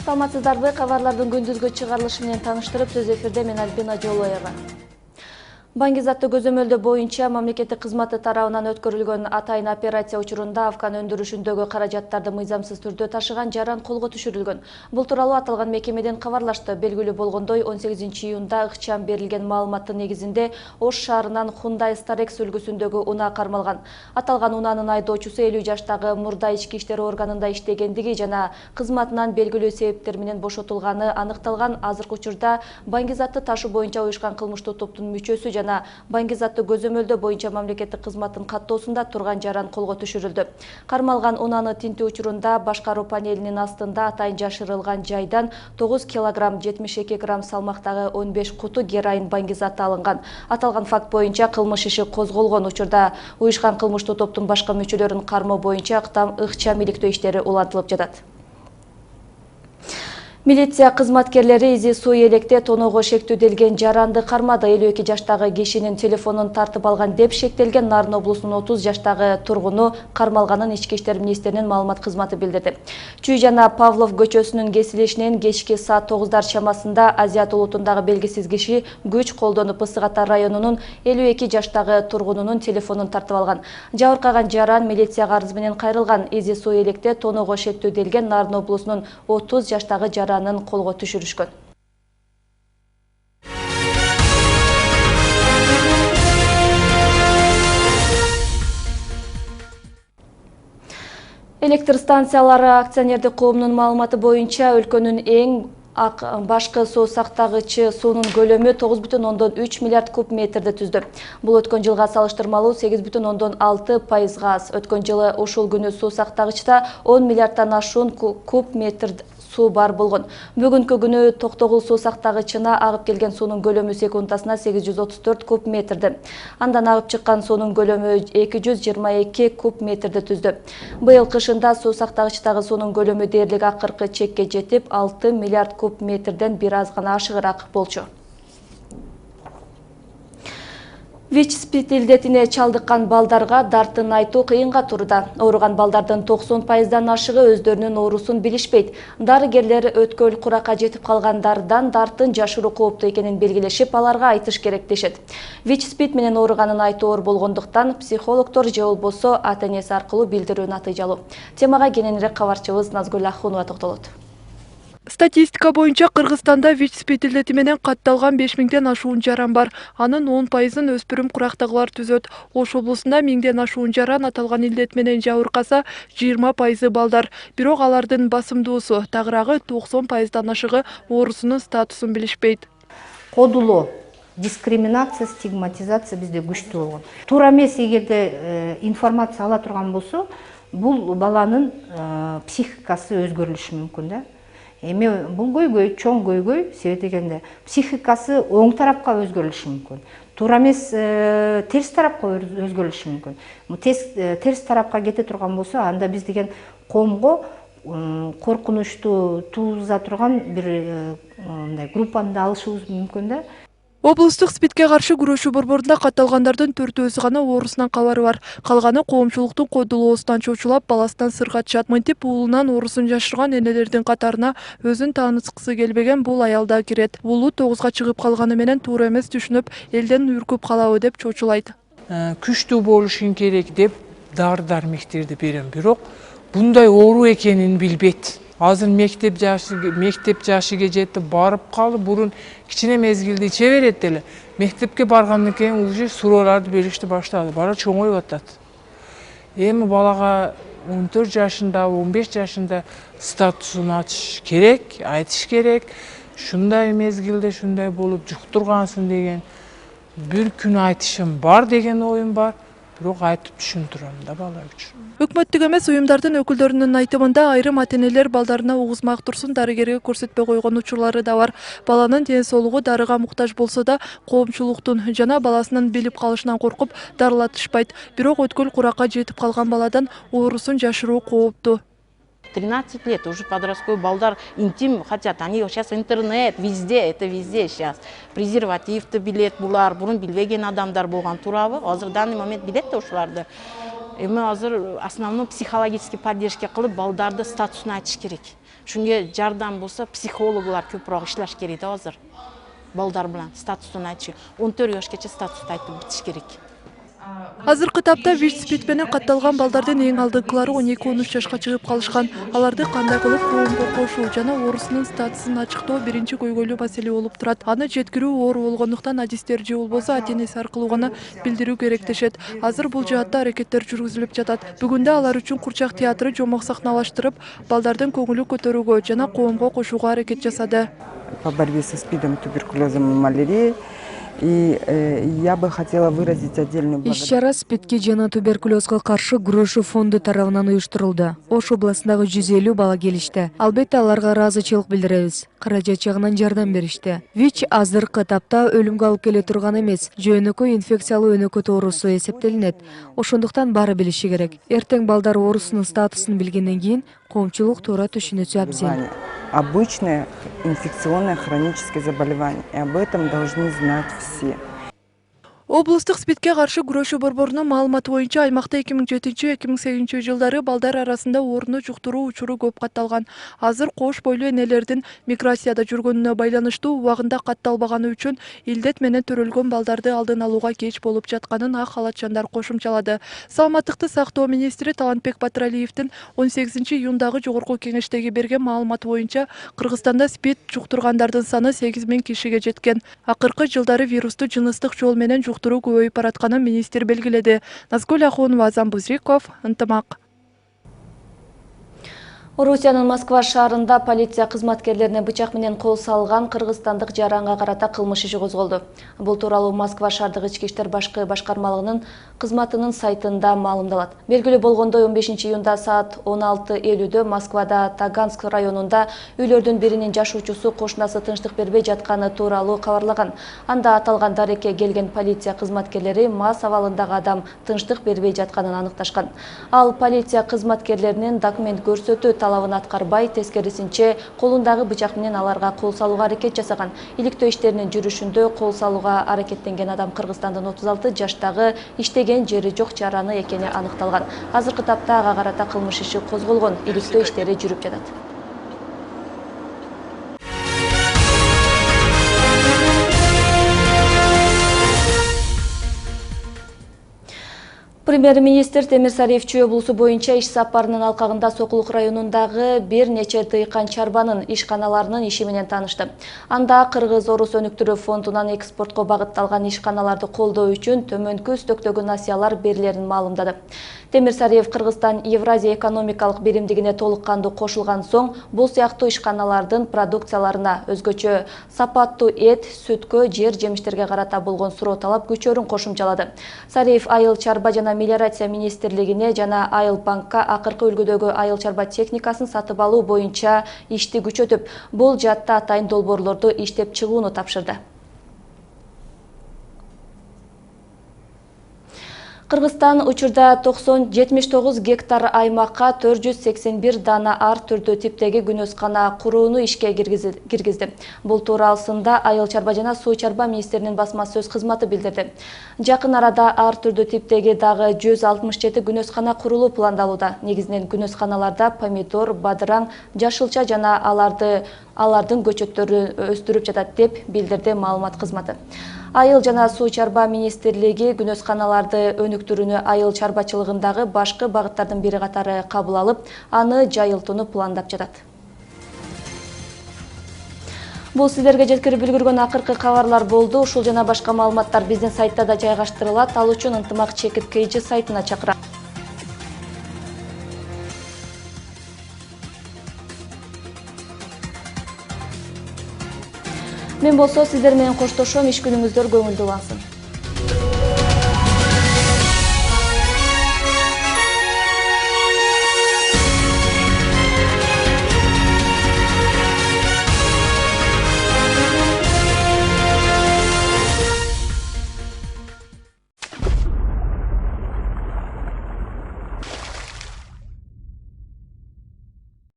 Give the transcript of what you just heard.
Саламатсыздарбы, кабарлардын күндүзгү чыгарылышы менен тааныштырып, сөз эфирде мен Альбина Жолоева. Баңгизаттуу көзөмөлдөө боюнча мамлекеттик кызматы тарабынан өткөрүлгөн атайын операция учурунда Афган өндүрүшүндөгү каражаттарды мыйзамсыз түрдө ташыган жаран колго түшүрүлгөн. Бул тууралуу аталган мекемеден кабарлашты. Белгилүү болгондой, 18-июнда ыкчам берилген маалыматтын негизинде Ош шаарынан Hyundai Starex үлгүсүндөгү унаа кармалган. Аталган унаанын айдоочусу 50 жаштагы мурда ички иштер органында иштегендиги жана кызматынан белгилүү себептер менен бошотулганы аныкталган. Азыркы учурда Баңгизатты ташуу боюнча уюшкан кылмыштуу топтун мүчөсү жана Баңгизатты көзөмөлдөө боюнча мамлекеттик кызматтын каттоосунда турган жаран колго түшүрүлдү. Кармалган унааны тинтүү учурунда башкаруу панелинин астында атайын жашырылган жайдан 9 килограмм 72 грамм салмактагы 15 куту героин Баңгизатта алынган. Аталган факт боюнча кылмыш иши козголгон. Учурда уюшкан кылмыштуу топтун башка мүчөлөрүн кармоо боюнча ыкчам иликтөө иштери улантылып жатат. Милиция кызматкерлери изи суу электе тоноого шектүүделген жаранды кармады. 52 жаштагы кишинин телефонун тартып алган деп шектелген. Нарын облусунун 30 жаштагы тургуну кармалганын Ички иштер министринин маалымат кызматы билдирди. Чүй жана Павлов көчөсүнүн кесилишинен кечки саат 9 чамасында Азият улутундагы белгисиз киши күч колдонуп Ысык Ата районунун 52 жаштагы тургунунун телефонун тартып алган. Жабыркаган жаран милицияга арыз менен кайрылган. Изи суу электе тоноого шектүүделген Нарын облусунун 30 жаштагы жаранын колго түшүрүшкөн. Электр станциялары акционердик коомунун маалыматы боюнча өлкөнүн эң башкы суу сактагычы суунун көлөмү 9,3 миллиард куб метрди түздү. Бул өткөн жылга салыштырмалуу 8,6% аз. Өткөн жылы ушул күнү суу сактагычта 10 миллиарддан ашуун куб метр суу бар болгон. Бүгүнкү күнү Токтогул суу сактагычына агып келген суунун көлөмү секундасына 834 куб метрди. Андан агып чыккан суунун көлөмү 222 куб метрди түздү. Быйыл кышында суу сактагычтагы суунун көлөмү дээрлик акыркы чекке жетип, 6 миллиард куб метрден бир аз гана ашыгыраак болчу. ВИЧ-СПИД илдетине чалдыккан балдарга дартын айтуу кыйынга турда. Ооруган балдардын 90%дан ашыгы өздөрүнүн оорусун билишпейт. Дарыгерлер өткөл куракка жетип калгандардан дартын жашыруу кооптуу экенин белгилешип, аларга айтыш керек дешет. ВИЧ-СПИД менен ооруганын айтуу оор болгондуктан психологдор же болбосо ата-энеси аркылуу билдирүү натыйжалуу. Темага кененирээк кабарчыбыз Назгүл Ахунова токтолот. Статистика боюнча Кыргызстанда ВИЧ-СПИД илдети менен катталган 5000ден ашуун жаран бар. Анын 10%-ын өспүрүм курактагылар түзөт. Ош облусунда 1000ден ашуун жаран аталган илдет менен жабыркаса, 20% балдар. Бирок алардын басымдуусу, тагыраагы 90%дан ашыгы оорусунун статусун билишпейт. Кодулоо, дискриминация, стигматизация бизде күчтүү болгон. Туура эмес эгерде информация ала турган болсо, бул баланын психикасы өзгөрүлүшү мүмкүн да. Эми бул көйгөй, чоң көйгөй, себеп дегенде психикасы оң тарапка өзгөрүлүшү мүмкүн. Туура эмес терс тарапка өзгөрүлүшү мүмкүн. Терс тарапка кете турган болсо, анда биз деген коомго коркунучту тууза турган бир группаны да алышыбыз мүмкүн да. Облустук СПИДке каршы күрөшүү борборунда катталгандардын 4-өзү гана оорусунан кабары бар. Калганы коомчулуктун кодулоосунан чочулап, баласынан сыр катышат. Мынтип уулунан оорусун жашырган энелердин катарына өзүн таанышкысы келбеген бул аял да кирет. Уулу 9га чыгып калганы менен туура эмес түшүнүп, элден үркүп калабы деп чочулайт. Күчтүү болушун керек деп дары-дармектерди берем, бирок bunday оору экенин билбейт. Азыр мектеп жашыга жетип барып калып, бурун кичине мезгилде иче берет деле. Мектепке баргандан кийин уже суроолорду беришти баштады. Бала чоңоюп атат. Эми балага 14 жашында, 15 жашында статусун ачыш керек, айтыш керек. Шундай мезгилде шундай болуп жуктургансың деген бир күн айтышым бар деген оюм бар. Бирок айтып түшүндүрөм да бала үчүн. Өкмөттүк эмес уюмдардын өкүлдөрүнүн айтымында айрым ата-энелер балдарына угузмак турсун дарыгерге көрсөтпөй койгон учурлары да бар. Баланын ден соолугу дарыга муктаж болсо да, коомчулуктун жана баласынын билип калышынан коркуп дарылатышпайт. Бирок өткөл куракка жетип калган баладан оорусун жашыруу кооптуу. 13 лет, уже подростковый балдар интим хотят. Они сейчас интернет, везде, это везде сейчас. Презерватив-то билет булар, бурун билбеген адамдар болгон турабы. Азыр данный момент билет да ушуларды. эми азыр основной психологический поддержка кылып балдарды статусун айтыш керек. Шунга жардам болсо психологлар көбүрөөк иштеш керек да азыр. Балдар менен статустун айтыш. 14 жашкача статусту айтып битиш керек. Азыркы тапта ВИЧ-СПИД менен катталган балдардын эң алдыңкылары 12-13 жашка чыгып калышкан. Аларды кандай кылып коомго кошуу жана оорусунун статусун ачыктоо биринчи көйгөйлүү маселе болуп турат. Аны жеткирүү оор болгондуктан адистер же болбосо ата-энеси аркылуу гана билдирүү керек дешет. Азыр бул жаатта аракеттер жүргүзүлүп жатат. Бүгүндө алар үчүн Курчак театры жомок сахналаштырып, балдардын көңүлү көтөрүүгө жана коомго кошууга аракет жасады. По борьбе со СПИДом, туберкулезом и малярией. И я бы хотела выразить отдельную благодарность. Иш-чара СПИДке жана туберкулезга каршы күрөшүү фонду тарабынан уюштурулду. Ош областындагы 150 бала келишти. Албетте аларга ыраазычылык билдиребиз. Каражат жагынан жардам беришти. ВИЧ азыркы тапта өлүмгө алып келе турган эмес, жөнөкөй инфекциялуу өнөкөт оорусу эсептелинет. Ошондуктан баары билиши керек. Эртең балдар оорусунун статусун билгенден кийин коомчулук туура түшүнүшү абзел. Обычное инфекционное хроническое заболевание. И об этом должны знать все. Облустук СПИДке каршы күрөшүү борборунун маалыматы боюнча аймакта 2007-2008 жылдары балдар арасында орну жуктуруу учуру көп катталган. Азыр кош бойлуу энелердин миграцияда жүргөнүнө байланыштуу убагында катталбаганы үчүн илдет менен төрөлгөн балдарды алдын алууга кеч болуп жатканын ак халатчандар кошумчалады. Саламаттыкты сактоо министри Талантбек Батыралиевдин 18 июндагы жогорку кеңештеги берген маалыматы боюнча Кыргызстанда СПИД жуктургандардын саны 8000 кишиге жеткен. Акыркы жылдары вирусту жыныстык жол менен жуктуруу көбөйүп баратканын министр белгиледи. Назгүл Ахунова, Азам Бузриков, Ынтымак. Орусиянын Москва шаарында полиция кызматкерлерине бычак менен кол салган кыргызстандык жаранга карата кылмыш иши козголду. Бул тууралуу Москва шаардык ички иштер башкы башкармалыгынын кызматынын сайтында маалымдалат. Белгилүү болгондой 15 июнда саат 16:50 Москвада Таганск районунда үйлөрдүн биринин жашоочусу кошунасы тынчтык бербей жатканы тууралуу кабарлаган. Анда аталган дарекке келген полиция кызматкерлери мас абалындагы адам тынчтык бербей жатканын аныкташкан. Ал полиция кызматкерлеринин документ көрсөтүү талабын аткарбай, тескерисинче колундагы бычак менен аларга кол салууга аракет жасаган. Иликтөө иштеринин жүрүшүндө кол салууга аракеттенген адам Кыргызстандын 36 жаштагы иштеген жери жок жараны экени аныкталган. Азыркы тапта ага карата кылмыш иши козголгон, иликтөө иштери жүрүп жатат. Премьер-министр Темирсарыев Чүй облусу боюнча иш сапарынын алкагында Сокулук районундагы бир нече тыйкан чарбанын ишканаларынын иши менен таанышты. Анда Кыргыз-Орус өнүктүрүү фондунан экспортко багытталган ишканаларды колдоо үчүн төмөнкү үстөктөгү насыялар берилерин маалымдады. Темирсарыев Кыргызстан Евразия экономикалык биримдигине толук кандуу кошулган соң бул сыяктуу ишканалардын продукцияларына өзгөчө сапаттуу эт, сүткө, жер-жемиштерге карата болгон суроо талап күчөрүн кошумчалады. Сарыев айыл чарба жана мелиорация министрлигине жана Айыл банкка акыркы үлгүдөгү айыл чарба техникасын сатып алуу боюнча ишти күчөтүп, бул жаатта атайын долбоорлорду иштеп чыгууну тапшырды. Кыргызстан учурда 79 гектар аймакка 481 дана ар түрдүү типтеги күнөскана курууну ишке киргизди. Бул тууралуусунда Айыл чарба жана суу чарба министринин басма сөз кызматы билдирди. Жакын арада ар түрдүү типтеги дагы 167 күнөскана курулуу пландалууда. Негизинен күнөсканаларда помидор, бадыраң, жашылча жана алардын көчөттөрү өстүрүп жатат деп билдирди маалымат кызматы. Айыл жана суу чарба министрлиги күнөсканаларды өнүктүрүүнү айыл чарбачылыгындагы башкы багыттардын бири катары кабыл алып, аны жайылтууну пландап жатат. Бул сиздерге жеткирип үлгүргөн акыркы кабарлар болду. Ушул жана башка маалыматтар биздин сайтта да жайгаштырылат. Ал үчүн Ынтымак Чекит KG сайтына чакырам. Мен болсо сиздер менен коштошом. Иш күнүңүздөр көңүлдүү улансын.